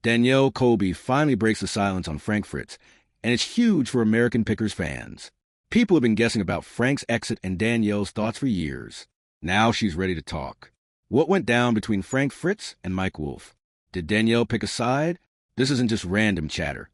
Danielle Colby finally breaks the silence on Frank Fritz, and it's huge for American Pickers fans. People have been guessing about Frank's exit and Danielle's thoughts for years. Now she's ready to talk. What went down between Frank Fritz and Mike Wolfe? Did Danielle pick a side? This isn't just random chatter.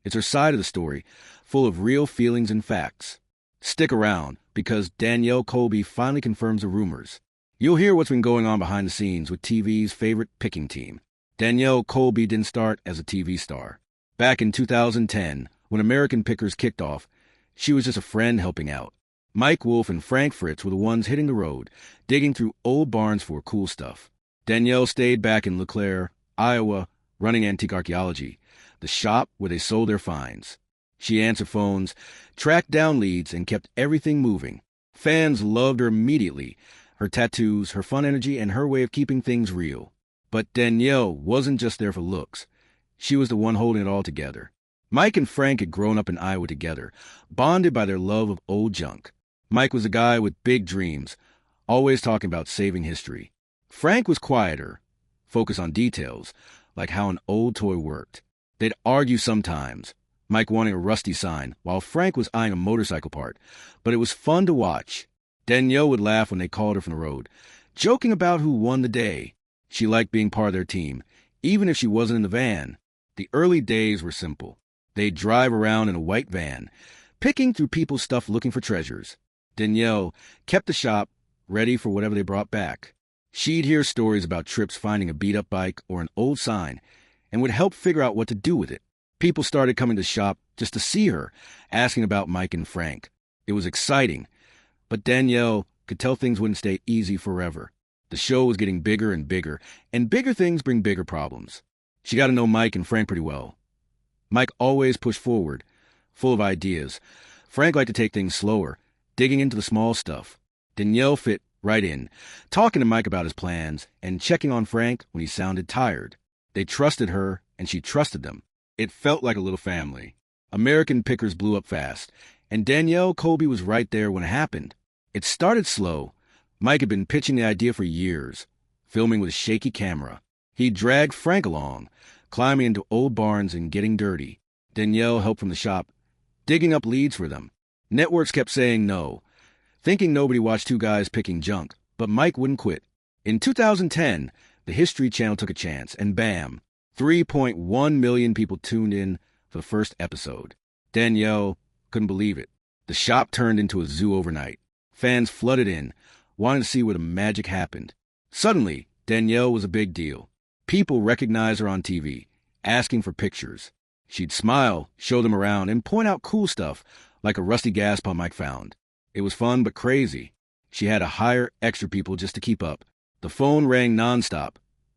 It's her side of the story, full of real feelings and facts. Stick around, because Danielle Colby finally confirms the rumors. You'll hear what's been going on behind the scenes with TV's favorite picking team. Danielle Colby didn't start as a TV star. Back in 2010, when American Pickers kicked off, she was just a friend helping out. Mike Wolfe and Frank Fritz were the ones hitting the road, digging through old barns for cool stuff. Danielle stayed back in LeClaire, Iowa, running antique archaeology, the shop where they sold their finds. She answered phones, tracked down leads, and kept everything moving. Fans loved her immediately, her tattoos, her fun energy, and her way of keeping things real. But Danielle wasn't just there for looks. She was the one holding it all together. Mike and Frank had grown up in Iowa together, bonded by their love of old junk. Mike was a guy with big dreams, always talking about saving history. Frank was quieter, focused on details, like how an old toy worked. They'd argue sometimes, Mike wanting a rusty sign, while Frank was eyeing a motorcycle part. But it was fun to watch. Danielle would laugh when they called her from the road, joking about who won the day. She liked being part of their team, even if she wasn't in the van. The early days were simple. They'd drive around in a white van, picking through people's stuff looking for treasures. Danielle kept the shop ready for whatever they brought back. She'd hear stories about trips finding a beat-up bike or an old sign, and would help figure out what to do with it. People started coming to the shop just to see her, asking about Mike and Frank. It was exciting, but Danielle could tell things wouldn't stay easy forever. The show was getting bigger, and bigger things bring bigger problems. She got to know Mike and Frank pretty well. Mike always pushed forward, full of ideas. Frank liked to take things slower, digging into the small stuff. Danielle fit right in, talking to Mike about his plans and checking on Frank when he sounded tired. They trusted her, and she trusted them. It felt like a little family. American Pickers blew up fast, and Danielle Colby was right there when it happened. It started slow. Mike had been pitching the idea for years, filming with a shaky camera. He dragged Frank along, climbing into old barns and getting dirty. Danielle helped from the shop, digging up leads for them. Networks kept saying no, thinking nobody watched two guys picking junk, but Mike wouldn't quit. In 2010, the History Channel took a chance, and bam, 3.1 million people tuned in for the first episode. Danielle couldn't believe it. The shop turned into a zoo overnight. Fans flooded in, wanting to see where the magic happened. Suddenly, Danielle was a big deal. People recognized her on TV, asking for pictures. She'd smile, show them around, and point out cool stuff, like a rusty gas pump Mike found. It was fun but crazy. She had to hire extra people just to keep up. The phone rang nonstop.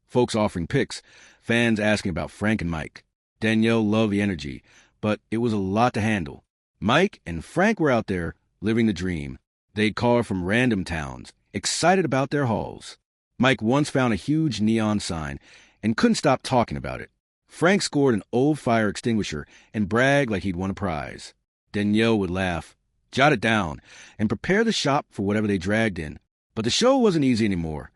Folks offering pics, fans asking about Frank and Mike. Danielle loved the energy, but it was a lot to handle. Mike and Frank were out there, living the dream. They'd call her from random towns, excited about their hauls. Mike once found a huge neon sign and couldn't stop talking about it. Frank scored an old fire extinguisher and bragged like he'd won a prize. Danielle would laugh, jot it down, and prepare the shop for whatever they dragged in. But the show wasn't easy anymore.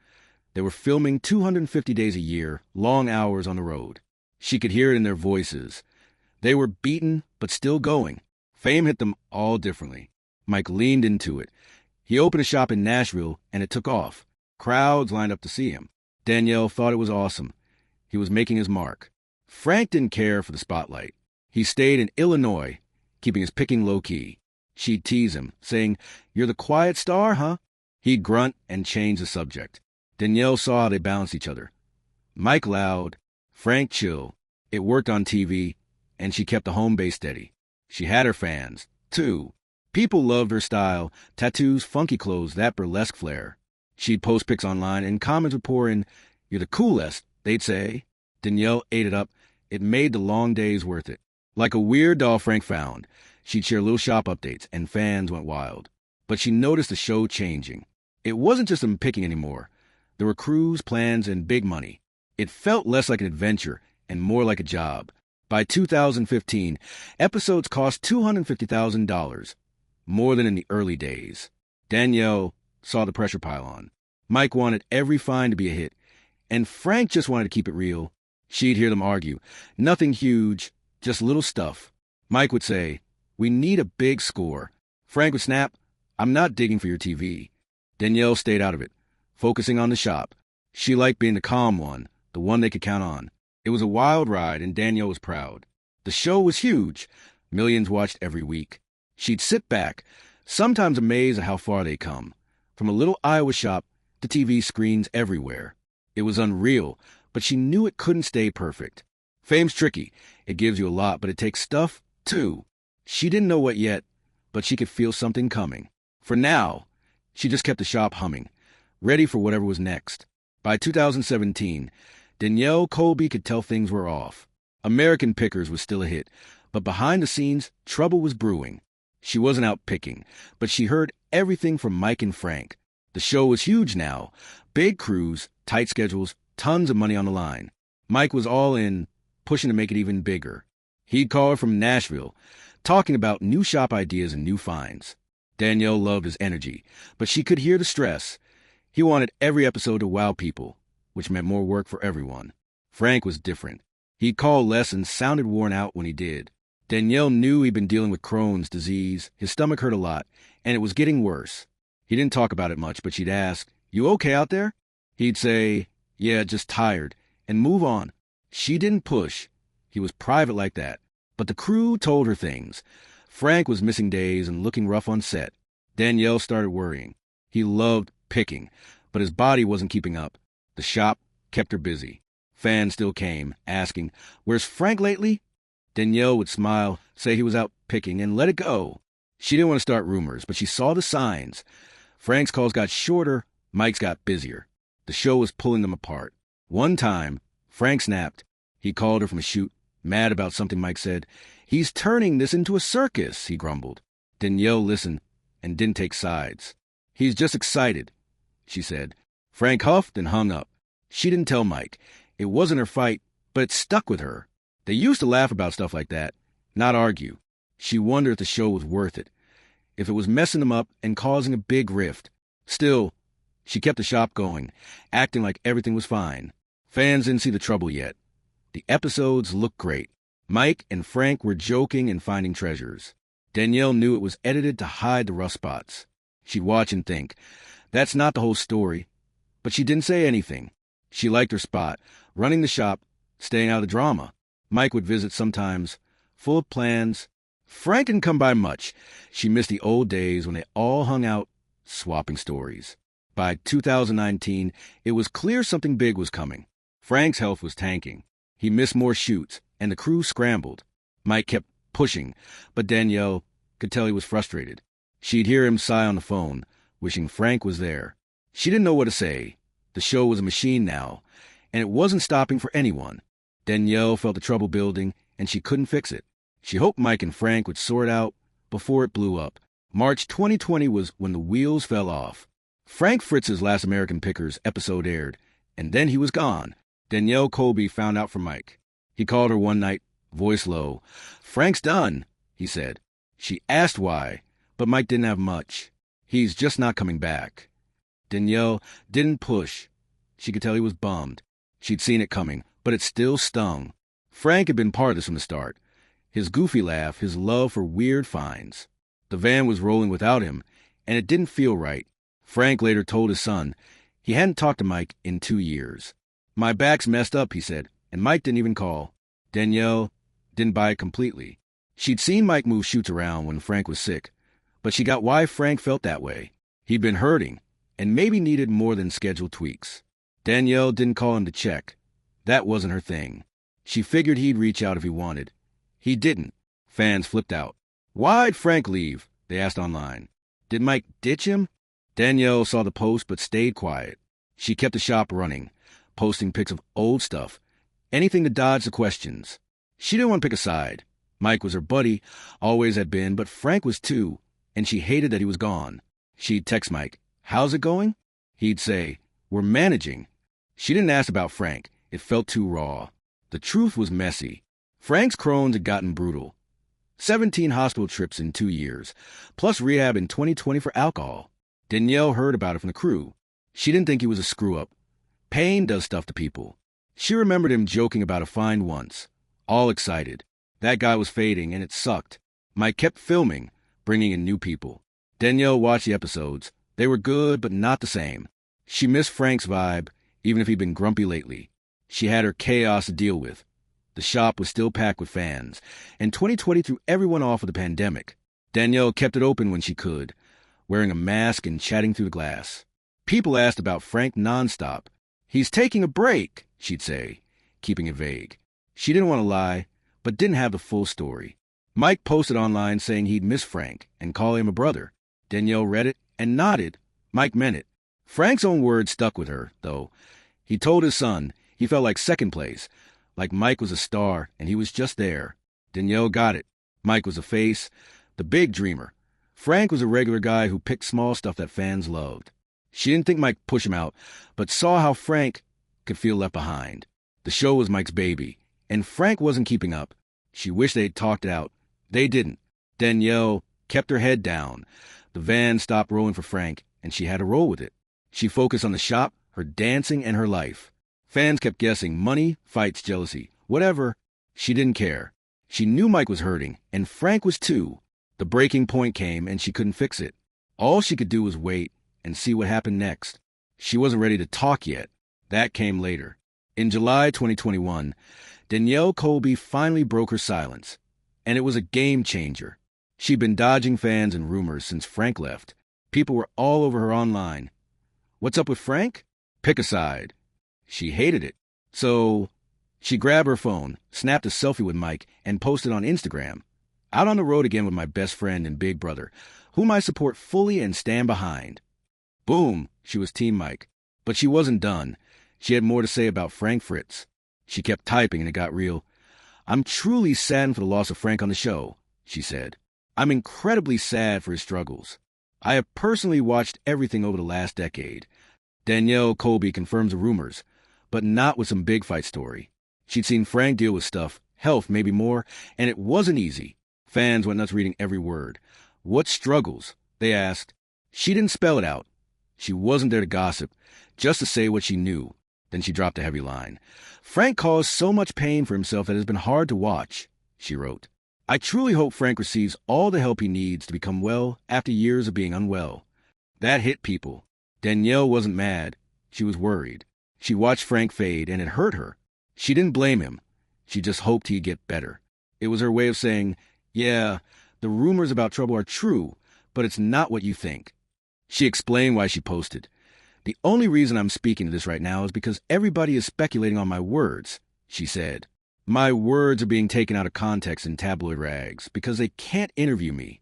They were filming 250 days a year, long hours on the road. She could hear it in their voices. They were beaten, but still going. Fame hit them all differently. Mike leaned into it. He opened a shop in Nashville, and it took off. Crowds lined up to see him. Danielle thought it was awesome. He was making his mark. Frank didn't care for the spotlight. He stayed in Illinois, keeping his picking low-key. She'd tease him, saying, "You're the quiet star, huh?" He'd grunt and change the subject. Danielle saw how they balanced each other. Mike loud, Frank chill. It worked on TV, and she kept the home base steady. She had her fans, too. People loved her style, tattoos, funky clothes, that burlesque flair. She'd post pics online, and comments would pour in, "You're the coolest," they'd say. Danielle ate it up. It made the long days worth it. Like a weird doll Frank found, she'd share little shop updates, and fans went wild. But she noticed the show changing. It wasn't just them picking anymore. There were crews, plans, and big money. It felt less like an adventure and more like a job. By 2015, episodes cost $250,000, more than in the early days. Danielle saw the pressure pile on. Mike wanted every find to be a hit, and Frank just wanted to keep it real. She'd hear them argue. Nothing huge, just little stuff. Mike would say, "We need a big score." Frank would snap, "I'm not digging for your TV." Danielle stayed out of it, focusing on the shop. She liked being the calm one, the one they could count on. It was a wild ride, and Danielle was proud. The show was huge. Millions watched every week. She'd sit back, sometimes amazed at how far they'd come. From a little Iowa shop to TV screens everywhere. It was unreal, but she knew it couldn't stay perfect. Fame's tricky. It gives you a lot, but it takes stuff, too. She didn't know what yet, but she could feel something coming. For now, she just kept the shop humming, ready for whatever was next. By 2017, Danielle Colby could tell things were off. American Pickers was still a hit, but behind the scenes, trouble was brewing. She wasn't out picking, but she heard everything from Mike and Frank. The show was huge now. Big crews, tight schedules, tons of money on the line. Mike was all in, pushing to make it even bigger. He'd call her from Nashville, talking about new shop ideas and new finds. Danielle loved his energy, but she could hear the stress. He wanted every episode to wow people, which meant more work for everyone. Frank was different. He'd call less and sounded worn out when he did. Danielle knew he'd been dealing with Crohn's disease. His stomach hurt a lot, and it was getting worse. He didn't talk about it much, but she'd ask, "You okay out there?" He'd say, "Yeah, just tired," and move on. She didn't push. He was private like that. But the crew told her things. Frank was missing days and looking rough on set. Danielle started worrying. He loved picking, but his body wasn't keeping up. The shop kept her busy. Fans still came, asking, "Where's Frank lately?" Danielle would smile, say he was out picking, and let it go. She didn't want to start rumors, but she saw the signs. Frank's calls got shorter, Mike's got busier. The show was pulling them apart. One time, Frank snapped. He called her from a shoot, mad about something Mike said. "He's turning this into a circus," he grumbled. Danielle listened and didn't take sides. "He's just excited," she said. Frank huffed and hung up. She didn't tell Mike. It wasn't her fight, but it stuck with her. They used to laugh about stuff like that, not argue. She wondered if the show was worth it, if it was messing them up and causing a big rift. Still, she kept the shop going, acting like everything was fine. Fans didn't see the trouble yet. The episodes looked great. Mike and Frank were joking and finding treasures. Danielle knew it was edited to hide the rough spots. She'd watch and think, that's not the whole story. But she didn't say anything. She liked her spot, running the shop, staying out of the drama. Mike would visit sometimes, full of plans. Frank didn't come by much. She missed the old days when they all hung out, swapping stories. By 2019, it was clear something big was coming. Frank's health was tanking. He missed more shoots, and the crew scrambled. Mike kept pushing, but Danielle could tell he was frustrated. She'd hear him sigh on the phone, wishing Frank was there. She didn't know what to say. The show was a machine now, and it wasn't stopping for anyone. Danielle felt the trouble building, and she couldn't fix it. She hoped Mike and Frank would sort out before it blew up. March 2020 was when the wheels fell off. Frank Fritz's last American Pickers episode aired, and then he was gone. Danielle Colby found out from Mike. He called her one night, voice low. "Frank's done," he said. She asked why, but Mike didn't have much. "He's just not coming back." Danielle didn't push. She could tell he was bummed. She'd seen it coming, but it still stung. Frank had been part of this from the start. His goofy laugh, his love for weird finds. The van was rolling without him, and it didn't feel right. Frank later told his son he hadn't talked to Mike in 2 years. "My back's messed up," he said, and Mike didn't even call. Danielle didn't buy it completely. She'd seen Mike move shoots around when Frank was sick, but she got why Frank felt that way. He'd been hurting, and maybe needed more than scheduled tweaks. Danielle didn't call him to check. That wasn't her thing. She figured he'd reach out if he wanted. He didn't. Fans flipped out. "Why'd Frank leave?" they asked online. Did Mike ditch him? Danielle saw the post but stayed quiet. She kept the shop running, posting pics of old stuff, anything to dodge the questions. She didn't want to pick a side. Mike was her buddy, always had been, but Frank was too, and she hated that he was gone. She'd text Mike, "How's it going?" He'd say, "We're managing." She didn't ask about Frank. It felt too raw. The truth was messy. Frank's Crohn's had gotten brutal. 17 hospital trips in 2 years, plus rehab in 2020 for alcohol. Danielle heard about it from the crew. She didn't think he was a screw-up. Pain does stuff to people. She remembered him joking about a find once, all excited. That guy was fading, and it sucked. Mike kept filming, bringing in new people. Danielle watched the episodes. They were good, but not the same. She missed Frank's vibe, even if he'd been grumpy lately. She had her chaos to deal with. The shop was still packed with fans, and 2020 threw everyone off with the pandemic. Danielle kept it open when she could, wearing a mask and chatting through the glass. People asked about Frank nonstop. "He's taking a break," she'd say, keeping it vague. She didn't want to lie, but didn't have the full story. Mike posted online saying he'd miss Frank and call him a brother. Danielle read it and nodded. Mike meant it. Frank's own words stuck with her, though. He told his son he felt like second place, like Mike was a star and he was just there. Danielle got it. Mike was a face, the big dreamer. Frank was a regular guy who picked small stuff that fans loved. She didn't think Mike pushed him out, but saw how Frank could feel left behind. The show was Mike's baby, and Frank wasn't keeping up. She wished they'd talked it out. They didn't. Danielle kept her head down. The van stopped rolling for Frank, and she had to roll with it. She focused on the shop, her dancing, and her life. Fans kept guessing money, fights, jealousy, whatever. She didn't care. She knew Mike was hurting, and Frank was too. The breaking point came, and she couldn't fix it. All she could do was wait and see what happened next. She wasn't ready to talk yet. That came later. In July 2021, Danielle Colby finally broke her silence, and it was a game changer. She'd been dodging fans and rumors since Frank left. People were all over her online. What's up with Frank? Pick a side. She hated it. So she grabbed her phone, snapped a selfie with Mike, and posted on Instagram. "Out on the road again with my best friend and big brother, whom I support fully and stand behind." Boom, she was Team Mike. But she wasn't done. She had more to say about Frank Fritz. She kept typing and it got real. "I'm truly saddened for the loss of Frank on the show," she said. "I'm incredibly sad for his struggles. I have personally watched everything over the last decade." Danielle Colby confirms the rumors, but not with some big fight story. She'd seen Frank deal with stuff, health maybe more, and it wasn't easy. Fans went nuts reading every word. "What struggles?" they asked. She didn't spell it out. She wasn't there to gossip, just to say what she knew. Then she dropped a heavy line. "Frank caused so much pain for himself that it has been hard to watch," she wrote. "I truly hope Frank receives all the help he needs to become well after years of being unwell." That hit people. Danielle wasn't mad. She was worried. She watched Frank fade, and it hurt her. She didn't blame him. She just hoped he'd get better. It was her way of saying, "Yeah, the rumors about trouble are true, but it's not what you think." She explained why she posted. "The only reason I'm speaking to this right now is because everybody is speculating on my words," she said. "My words are being taken out of context in tabloid rags because they can't interview me."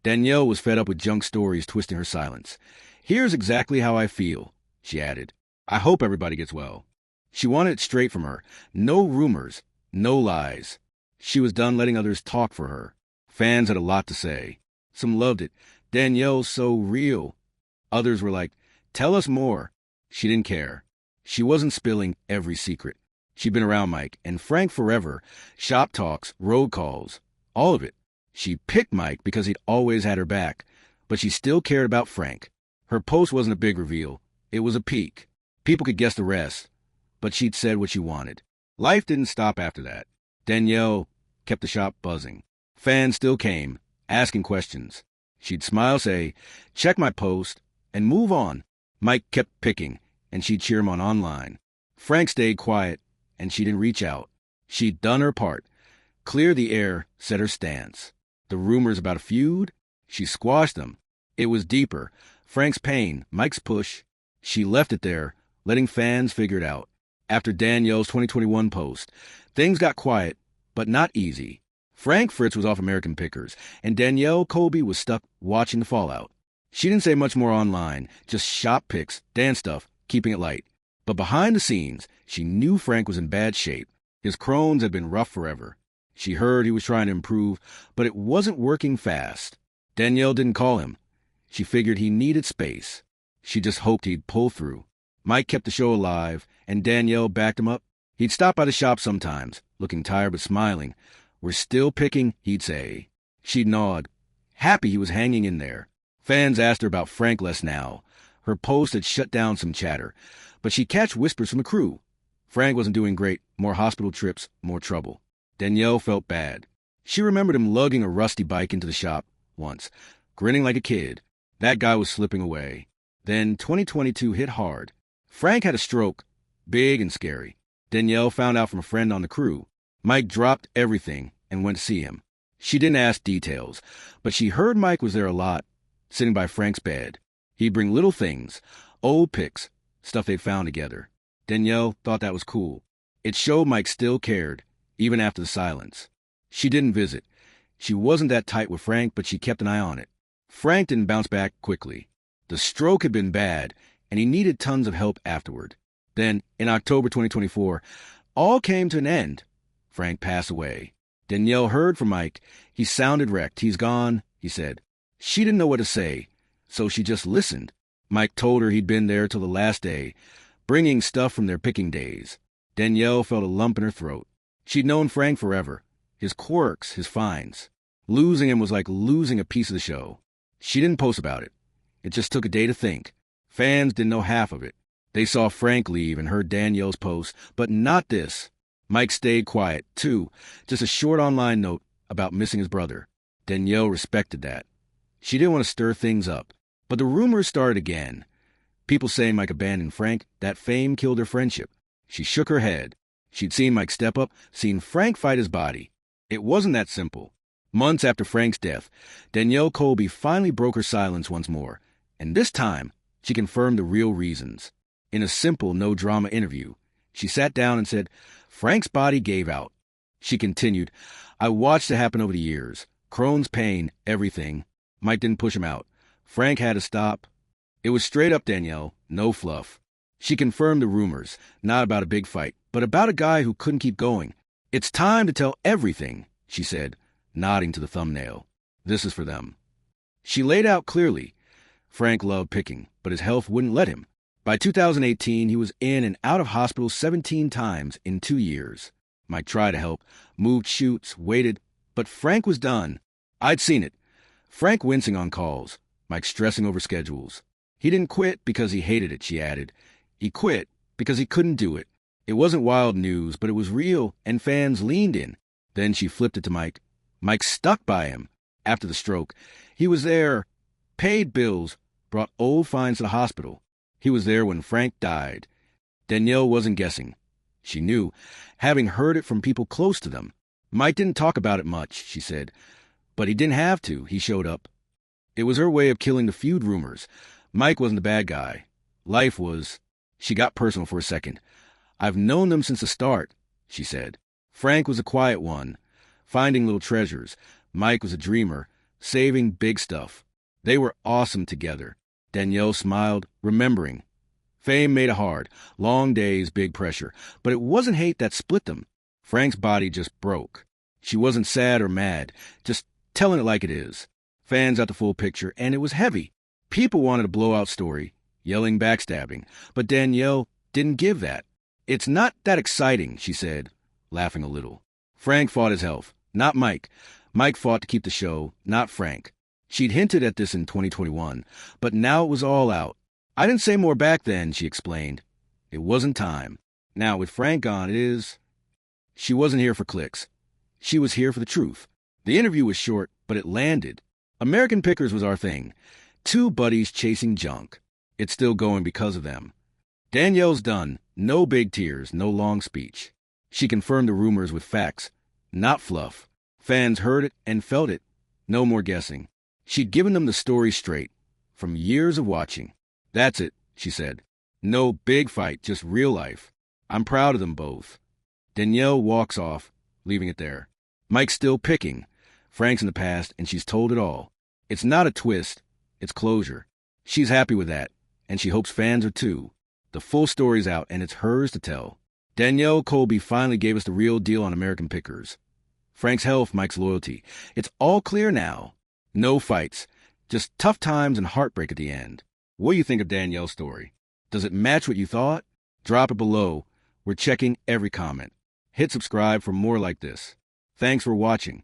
Danielle was fed up with junk stories twisting her silence. "Here's exactly how I feel," she added. "I hope everybody gets well." She wanted it straight from her. No rumors, no lies. She was done letting others talk for her. Fans had a lot to say. Some loved it. "Danielle's so real." Others were like, "Tell us more." She didn't care. She wasn't spilling every secret. She'd been around Mike and Frank forever. Shop talks, road calls, all of it. She picked Mike because he'd always had her back, but she still cared about Frank. Her post wasn't a big reveal. It was a peek. People could guess the rest, but she'd said what she wanted. Life didn't stop after that. Danielle kept the shop buzzing. Fans still came, asking questions. She'd smile, say, "Check my post," and move on. Mike kept picking, and she'd cheer him on online. Frank stayed quiet, and she didn't reach out. She'd done her part. Clear the air, set her stance. The rumors about a feud? She squashed them. It was deeper. Frank's pain, Mike's push. She left it there, letting fans figure it out. After Danielle's 2021 post, things got quiet, but not easy. Frank Fritz was off American Pickers, and Danielle Colby was stuck watching the fallout. She didn't say much more online, just shop pics, dance stuff, keeping it light. But behind the scenes, she knew Frank was in bad shape. His Crohn's had been rough forever. She heard he was trying to improve, but it wasn't working fast. Danielle didn't call him. She figured he needed space. She just hoped he'd pull through. Mike kept the show alive, and Danielle backed him up. He'd stop by the shop sometimes, looking tired but smiling. "We're still picking," he'd say. She'd nod, happy he was hanging in there. Fans asked her about Frank less now. Her post had shut down some chatter, but she'd catch whispers from the crew. Frank wasn't doing great. More hospital trips, more trouble. Danielle felt bad. She remembered him lugging a rusty bike into the shop once, grinning like a kid. That guy was slipping away. Then 2022 hit hard. Frank had a stroke, big and scary. Danielle found out from a friend on the crew. Mike dropped everything and went to see him. She didn't ask details, but she heard Mike was there a lot, sitting by Frank's bed. He'd bring little things, old pics, stuff they'd found together. Danielle thought that was cool. It showed Mike still cared, even after the silence. She didn't visit. She wasn't that tight with Frank, but she kept an eye on it. Frank didn't bounce back quickly. The stroke had been bad, and he needed tons of help afterward. Then, in October 2024, all came to an end. Frank passed away. Danielle heard from Mike. He sounded wrecked. He's gone, he said. She didn't know what to say, so she just listened. Mike told her he'd been there till the last day, bringing stuff from their picking days. Danielle felt a lump in her throat. She'd known Frank forever. His quirks, his finds. Losing him was like losing a piece of the show. She didn't post about it. It just took a day to think. Fans didn't know half of it. They saw Frank leave and heard Danielle's post, but not this. Mike stayed quiet, too. Just a short online note about missing his brother. Danielle respected that. She didn't want to stir things up. But the rumors started again. People saying Mike abandoned Frank, that fame killed their friendship. She shook her head. She'd seen Mike step up, seen Frank fight his body. It wasn't that simple. Months after Frank's death, Danielle Colby finally broke her silence once more. And this time, she confirmed the real reasons. In a simple, no-drama interview, she sat down and said, Frank's body gave out. She continued, I watched it happen over the years. Crohn's pain, everything. Mike didn't push him out. Frank had to stop. It was straight up, Danielle, no fluff. She confirmed the rumors, not about a big fight, but about a guy who couldn't keep going. It's time to tell everything, she said, nodding to the thumbnail. This is for them. She laid out clearly. Frank loved picking, but his health wouldn't let him. By 2018, he was in and out of hospital 17 times in 2 years. Mike tried to help, moved shoots, waited, but Frank was done. I'd seen it. Frank wincing on calls, Mike stressing over schedules. He didn't quit because he hated it, she added. He quit because he couldn't do it. It wasn't wild news, but it was real, and fans leaned in. Then she flipped it to Mike. Mike stuck by him. After the stroke, he was there, paid bills, brought old finds to the hospital. He was there when Frank died. Danielle wasn't guessing. She knew, having heard it from people close to them. Mike didn't talk about it much, she said. But he didn't have to. He showed up. It was her way of killing the feud rumors. Mike wasn't the bad guy. Life was. She got personal for a second. I've known them since the start, she said. Frank was a quiet one, finding little treasures. Mike was a dreamer, saving big stuff. They were awesome together. Danielle smiled, remembering. Fame made it hard. Long days, big pressure. But it wasn't hate that split them. Frank's body just broke. She wasn't sad or mad, just telling it like it is. Fans got the full picture, and it was heavy. People wanted a blowout story, yelling backstabbing. But Danielle didn't give that. It's not that exciting, she said, laughing a little. Frank fought his health, not Mike. Mike fought to keep the show, not Frank. She'd hinted at this in 2021, but now it was all out. I didn't say more back then, she explained. It wasn't time. Now, with Frank gone, it is. She wasn't here for clicks. She was here for the truth. The interview was short, but it landed. American Pickers was our thing. Two buddies chasing junk. It's still going because of them. Danielle's done. No big tears, no long speech. She confirmed the rumors with facts, not fluff. Fans heard it and felt it. No more guessing. She'd given them the story straight, from years of watching. That's it, she said. No big fight, just real life. I'm proud of them both. Danielle walks off, leaving it there. Mike's still picking. Frank's in the past, and she's told it all. It's not a twist, it's closure. She's happy with that, and she hopes fans are too. The full story's out, and it's hers to tell. Danielle Colby finally gave us the real deal on American Pickers. Frank's health, Mike's loyalty. It's all clear now. No fights, just tough times and heartbreak at the end. What do you think of Danielle's story? Does it match what you thought? Drop it below. We're checking every comment. Hit subscribe for more like this. Thanks for watching.